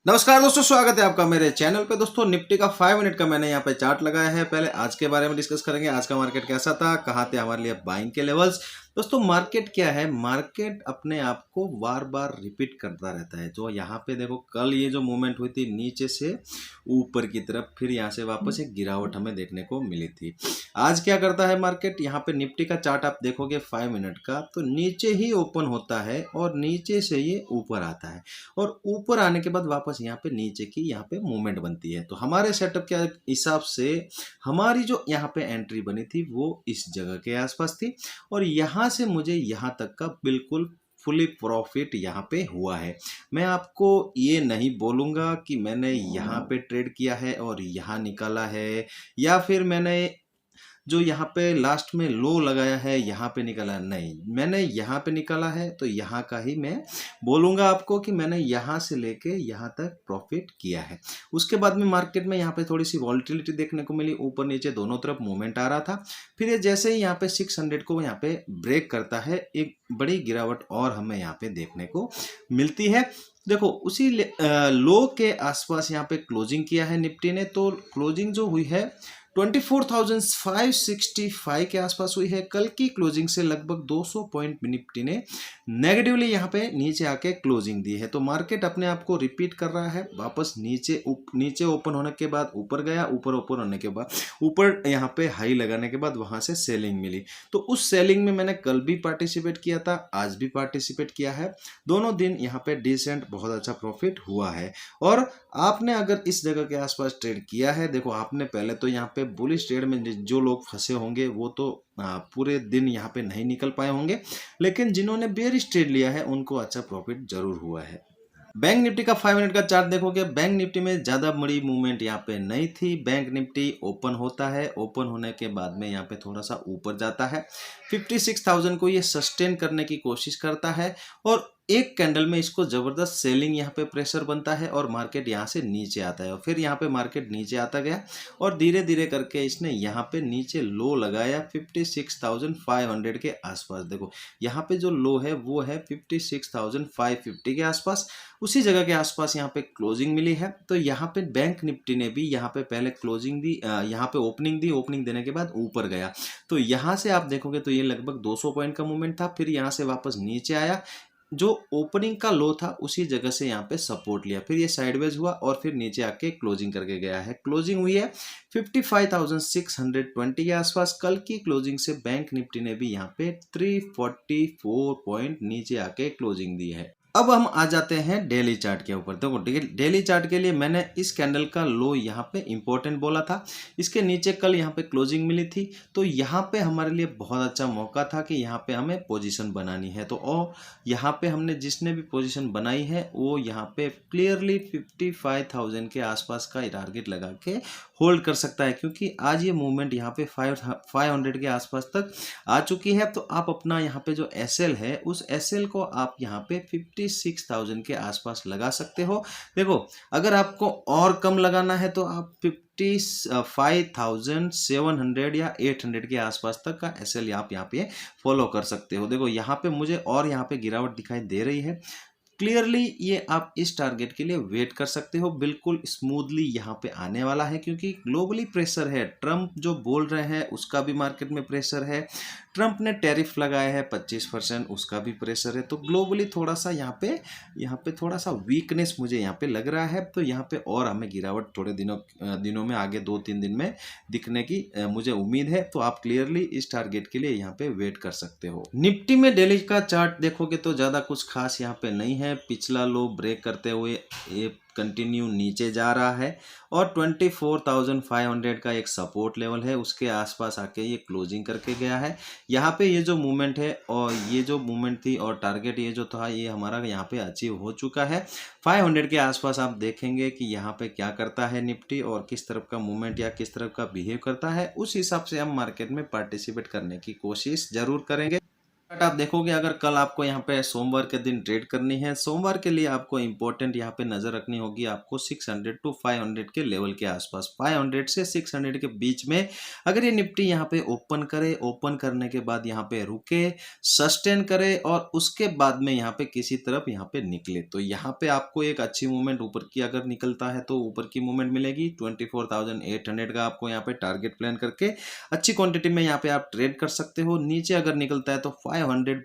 नमस्कार दोस्तों, स्वागत है आपका मेरे चैनल पे। दोस्तों निफ्टी का 5 मिनट का मैंने यहाँ पे चार्ट लगाया है। पहले आज के बारे में डिस्कस करेंगे। आज का मार्केट कैसा था, कहाँ थे हमारे लिए बाइंग के लेवल्स। दोस्तों मार्केट क्या है, मार्केट अपने आप को बार बार रिपीट करता रहता है। जो यहाँ पे देखो, कल ये जो मूवमेंट हुई थी नीचे से ऊपर की तरफ, फिर यहाँ से वापस एक गिरावट हमें देखने को मिली थी। आज क्या करता है मार्केट, यहाँ पे निफ्टी का चार्ट आप देखोगे 5 मिनट का, तो नीचे ही ओपन होता है और नीचे से ये ऊपर आता है और ऊपर आने के बाद वापस यहाँ पे नीचे की यहाँ पे मूवमेंट बनती है। तो हमारे सेटअप के हिसाब से हमारी जो यहाँ पे एंट्री बनी थी वो इस जगह के आसपास थी और यहाँ से मुझे यहाँ तक का बिल्कुल फुली प्रॉफिट यहाँ पे हुआ है। मैं आपको ये नहीं बोलूँगा कि मैंने यहाँ पे ट्रेड किया है और यहाँ निकाला है, या फिर मैंने जो यहाँ पे लास्ट में लो लगाया है यहाँ पे निकाला, नहीं, मैंने यहाँ पे निकाला है तो यहाँ का ही मैं बोलूँगा आपको कि मैंने यहाँ से लेके यहाँ तक प्रॉफिट किया है। उसके बाद में मार्केट में यहाँ पे थोड़ी सी वॉल्टिलिटी देखने को मिली, ऊपर नीचे दोनों तरफ मूवमेंट आ रहा था। फिर ये जैसे ही यहाँ पे 600 को यहाँ पे ब्रेक करता है, एक बड़ी गिरावट और हमें यहाँ पे देखने को मिलती है। देखो उसी लो के आसपास यहाँ पे क्लोजिंग किया है निफ्टी ने। तो क्लोजिंग जो हुई है 24,565 के आसपास हुई है। कल की क्लोजिंग से लगभग 200 पॉइंट निफ्टी ने नेगेटिवली यहाँ पे नीचे आके क्लोजिंग दी है। तो मार्केट अपने आप को रिपीट कर रहा है, वापस नीचे ओपन होने के बाद ऊपर गया, ऊपर ओपन होने के बाद ऊपर यहाँ पे हाई लगाने के बाद वहां से सेलिंग मिली। तो उस सेलिंग में मैंने कल भी पार्टिसिपेट किया था, आज भी पार्टिसिपेट किया है। दोनों दिन यहाँ पे डिसेंट बहुत अच्छा प्रॉफिट हुआ है। और आपने अगर इस जगह के आसपास ट्रेड किया है, देखो आपने पहले तो यहाँ पे बुलिश ट्रेड में जो लोग फंसे होंगे वो तो पूरे दिन यहाँ पे नहीं निकल पाए होंगे, लेकिन जिन्होंने बेयरिश ट्रेड लिया है उनको अच्छा प्रॉफिट जरूर हुआ है। बैंक निफ्टी का 5 मिनट का चार्ट देखोगे, बैंक निफ्टी में ज़्यादा बड़ी मूवमेंट यहाँ पे नहीं थी। बैंक निफ्टी ओपन होता है, ओपन होने के बाद में यहाँ पे थोड़ा सा ऊपर जाता है, 56,000 को ये सस्टेन करने की कोशिश करता है और एक कैंडल में इसको जबरदस्त सेलिंग यहाँ पे प्रेशर बनता है और मार्केट यहाँ से नीचे आता है। और फिर यहाँ पे मार्केट नीचे आता गया और धीरे धीरे करके इसने यहाँ पे नीचे लो लगाया 56,500 के आसपास। देखो यहाँ पे जो लो है वो है 56,550 के आसपास, उसी जगह के आसपास यहाँ पे क्लोजिंग मिली है। तो यहाँ पे बैंक निफ्टी ने भी यहाँ पे पहले क्लोजिंग दी, यहाँ पे ओपनिंग दी, ओपनिंग देने के बाद ऊपर गया। तो यहाँ से आप देखोगे तो ये लगभग 200 पॉइंट का मूवमेंट था। फिर यहाँ से वापस नीचे आया, जो ओपनिंग का लो था उसी जगह से यहाँ पे सपोर्ट लिया, फिर ये साइडवेज हुआ और फिर नीचे आके क्लोजिंग करके गया है। क्लोजिंग हुई है 55,620 के आसपास। कल की क्लोजिंग से बैंक निफ्टी ने भी यहाँ पे 344 पॉइंट नीचे आके क्लोजिंग दी है। अब हम आ जाते हैं डेली चार्ट के ऊपर। देखो डेली चार्ट के लिए मैंने इस कैंडल का लो यहाँ पे इंपॉर्टेंट बोला था। इसके नीचे कल यहाँ पे क्लोजिंग मिली थी, तो यहाँ पे हमारे लिए बहुत अच्छा मौका था कि यहाँ पे हमें पोजीशन बनानी है। तो यहाँ पे हमने जिसने भी पोजीशन बनाई है वो यहाँ पे क्लियरली 55,000 के आसपास का टारगेट लगा के होल्ड कर सकता है, क्योंकि आज ये मूवमेंट यहाँ पे 500 के आसपास तक आ चुकी है। तो आप अपना यहाँ पे जो एसएल है उस एसएल को आप यहाँ पे 56,000 के आसपास लगा सकते हो। देखो अगर आपको और कम लगाना है तो आप 55,700 या 800 के आसपास तक का एसएल आप यहाँ पे फॉलो कर सकते हो। देखो यहाँ पे मुझे और यहाँ पे गिरावट दिखाई दे रही है। क्लियरली ये आप इस टारगेट के लिए वेट कर सकते हो, बिल्कुल स्मूथली यहाँ पे आने वाला है, क्योंकि ग्लोबली प्रेशर है। ट्रम्प जो बोल रहे हैं उसका भी मार्केट में प्रेशर है। ट्रम्प ने टैरिफ लगाया है 25%, उसका भी प्रेशर है। तो ग्लोबली थोड़ा सा यहाँ पे थोड़ा सा वीकनेस मुझे यहाँ पे लग रहा है। तो यहाँ पे और हमें गिरावट थोड़े दिनों में आगे 2-3 दिन में दिखने की मुझे उम्मीद है। तो आप क्लियरली इस टारगेट के लिए यहाँ पे वेट कर सकते हो। निफ्टी में डेली का चार्ट देखोगे तो ज़्यादा कुछ खास यहाँ पे नहीं है। पिछला लो ब्रेक करते हुए ये कंटिन्यू नीचे जा रहा है और 24,500 का एक सपोर्ट लेवल है, उसके आसपास आके ये क्लोजिंग करके गया है। यहाँ पे ये जो मूवमेंट है और ये जो मूवमेंट थी और टारगेट ये जो था ये हमारा यहाँ पे अचीव हो चुका है। 500 के आसपास आप देखेंगे कि यहाँ पे क्या करता है निफ्टी और किस तरफ का मूवमेंट या किस तरफ का बिहेव करता है, उस हिसाब से हम मार्केट में पार्टिसिपेट करने की कोशिश जरूर करेंगे। बट आप देखोगे अगर कल आपको यहाँ पे सोमवार के दिन ट्रेड करनी है, सोमवार के लिए आपको इंपॉर्टेंट यहाँ पे नजर रखनी होगी आपको 600 टू 500 के लेवल के आसपास, 500 से 600 के बीच में अगर ये निफ्टी यहाँ पे ओपन करे, ओपन करने के बाद यहाँ पे रुके, सस्टेन करे और उसके बाद में यहाँ पे किसी तरफ यहाँ पे निकले, तो यहाँ पे आपको एक अच्छी मूवमेंट ऊपर की अगर निकलता है तो ऊपर की मूवमेंट मिलेगी। 24,800 का आपको यहाँ पे टारगेट प्लान करके अच्छी क्वांटिटी में यहाँ पे आप ट्रेड कर सकते हो। नीचे अगर निकलता है तो 500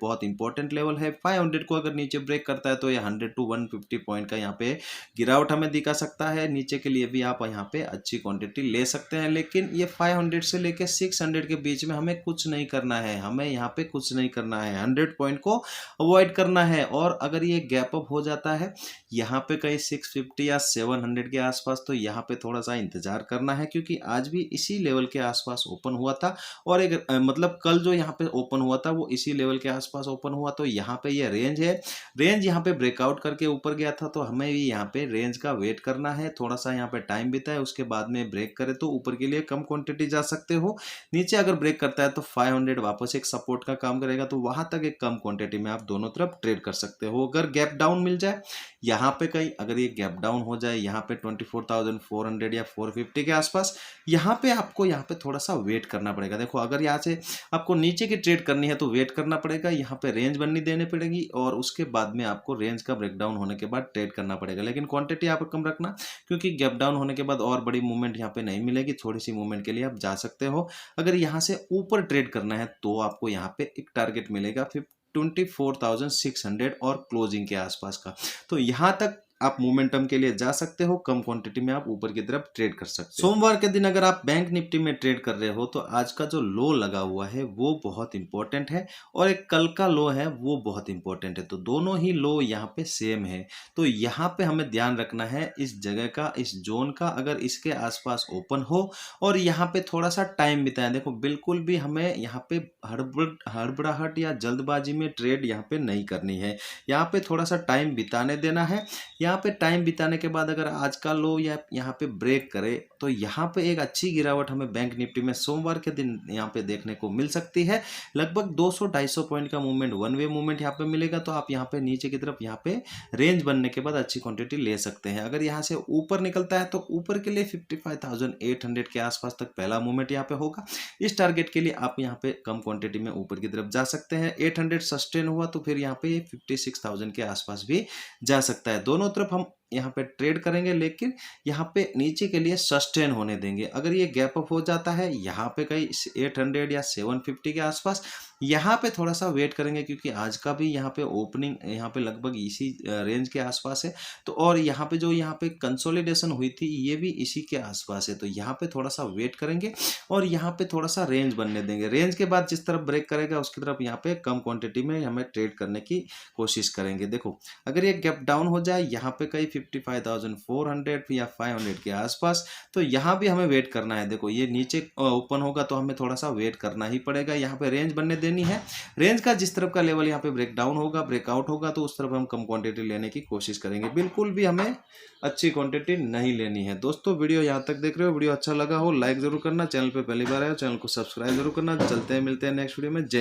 बहुत इंपॉर्टेंट लेवल है, 500 को अगर नीचे ब्रेक करता है तो ये 100 टू 150 पॉइंट का यहाँ पे गिरावट हमें दिखा सकता है। नीचे के लिए भी आप यहाँ पे अच्छी क्वांटिटी ले सकते हैं, लेकिन ये 500 से लेके 600 के बीच में हमें कुछ नहीं करना है, हमें यहाँ पे कुछ नहीं करना है, 100 पॉइंट को अवॉइड करना है। और अगर ये गैप अप हो जाता है यहाँ पे कहीं 650 या 700 के आसपास, तो यहाँ पे थोड़ा सा इंतजार करना है, क्योंकि आज भी इसी लेवल के आसपास ओपन हुआ था और एक मतलब कल जो यहाँ पे ओपन हुआ था वो इसी लेवल के आसपास ओपन हुआ, तो यहाँ पे ये रेंज है, रेंज यहाँ पे ब्रेकआउट करके ऊपर गया था, तो हमें भी यहाँ पे रेंज का वेट करना है, थोड़ा सा यहाँ पे टाइम बीता है, उसके बाद में ब्रेक करे तो ऊपर के लिए कम क्वांटिटी जा सकते हो। नीचे अगर ब्रेक करता है तो 500 वापस एक सपोर्ट का काम करेगा, तो वहां तक एक कम क्वांटिटी में आप दोनों तरफ ट्रेड कर सकते हो। अगर गैप डाउन मिल जाए यहाँ पे कहीं, अगर ये गैप डाउन हो जाए यहाँ पे 24,400 या 450 के आसपास, यहाँ पे आपको यहाँ पे थोड़ा सा वेट करना पड़ेगा। देखो अगर यहाँ से आपको नीचे की ट्रेड करनी है तो वेट करना पड़ेगा, यहाँ पे रेंज बननी देनी पड़ेगी और उसके बाद में आपको रेंज का ब्रेकडाउन होने के बाद ट्रेड करना पड़ेगा। लेकिन क्वांटिटी आप कम रखना, क्योंकि गैप डाउन होने के बाद और बड़ी मूवमेंट यहाँ पे नहीं मिलेगी, थोड़ी सी मूवमेंट के लिए आप जा सकते हो। अगर यहाँ से ऊपर ट्रेड करना है तो आपको यहाँ पे एक टारगेट मिलेगा 24,600 और क्लोजिंग के आसपास का, तो यहाँ तक आप मोमेंटम के लिए जा सकते हो, कम क्वांटिटी में आप ऊपर की तरफ ट्रेड कर सकते हो। सोमवार के दिन अगर आप बैंक निफ्टी में ट्रेड कर रहे हो तो आज का जो लो लगा हुआ है वो बहुत इंपॉर्टेंट है और एक कल का लो है वो बहुत इंपॉर्टेंट है, तो दोनों ही लो यहाँ पे सेम है। तो यहाँ पे हमें ध्यान रखना है इस जगह का, इस जोन का, अगर इसके आसपास ओपन हो और यहाँ पे थोड़ा सा टाइम बिताए, देखो बिल्कुल भी हमें यहाँ पे हड़बड़ाहट या जल्दबाजी में ट्रेड यहाँ पे नहीं करनी है, यहाँ पे थोड़ा सा टाइम बिताने देना है। यहाँ पे टाइम बिताने के बाद अगर आज का लो या यहाँ पे ब्रेक करे तो यहाँ पे एक अच्छी गिरावट हमें बैंक निफ्टी में सोमवार के दिन यहाँ पे देखने को मिल सकती है। लगभग 200-250 पॉइंट का मूवमेंट, वन वे मूवमेंट यहाँ पे मिलेगा, तो आप यहाँ पे नीचे की तरफ यहाँ पे रेंज बनने के बाद अच्छी क्वांटिटी ले सकते हैं। अगर यहाँ से ऊपर निकलता है तो ऊपर के लिए 55,800 के आसपास तक पहला मूवमेंट यहाँ पे होगा। इस टारगेट के लिए आप यहाँ पे कम क्वांटिटी में ऊपर की तरफ जा सकते हैं। 800 सस्टेन हुआ तो फिर यहाँ पे 56,000 के आसपास भी जा सकता है। दोनों तरफ हम यहाँ पे ट्रेड करेंगे, लेकिन यहाँ पे नीचे के लिए सस्टेन होने देंगे। अगर ये गैप अप हो जाता है यहाँ पे कहीं 800 या 750 के आसपास, यहाँ पे थोड़ा सा वेट करेंगे, क्योंकि आज का भी यहाँ पे ओपनिंग यहाँ पे लगभग इसी रेंज के आसपास है, तो और यहाँ पे जो यहाँ पे कंसोलिडेशन हुई थी ये भी इसी के आसपास है, तो यहाँ पे थोड़ा सा वेट करेंगे और यहाँ पे थोड़ा सा रेंज बनने देंगे। रेंज के बाद जिस तरफ ब्रेक करेगा उसकी तरफ यहाँ पे कम क्वांटिटी में हमें ट्रेड करने की कोशिश करेंगे। देखो अगर ये गैप डाउन हो जाए यहाँ पे कहीं 55,400 या 500 के आसपास, तो यहाँ भी हमें वेट करना है। देखो ये नीचे ओपन होगा तो हमें थोड़ा सा वेट करना ही पड़ेगा, यहाँ पे रेंज बनने देनी है। रेंज का जिस तरफ का लेवल यहाँ पे ब्रेक डाउन होगा, ब्रेकआउट होगा, तो उस तरफ हम कम क्वांटिटी लेने की कोशिश करेंगे, बिल्कुल भी हमें अच्छी क्वांटिटी नहीं लेनी है। दोस्तों वीडियो यहाँ तक देख रहे हो, वीडियो अच्छा लगा हो लाइक जरूर करना, चैनल पे पहली बार आए हो चैनल को सब्सक्राइब जरूर करना। चलते हैं, मिलते हैं नेक्स्ट वीडियो में। जय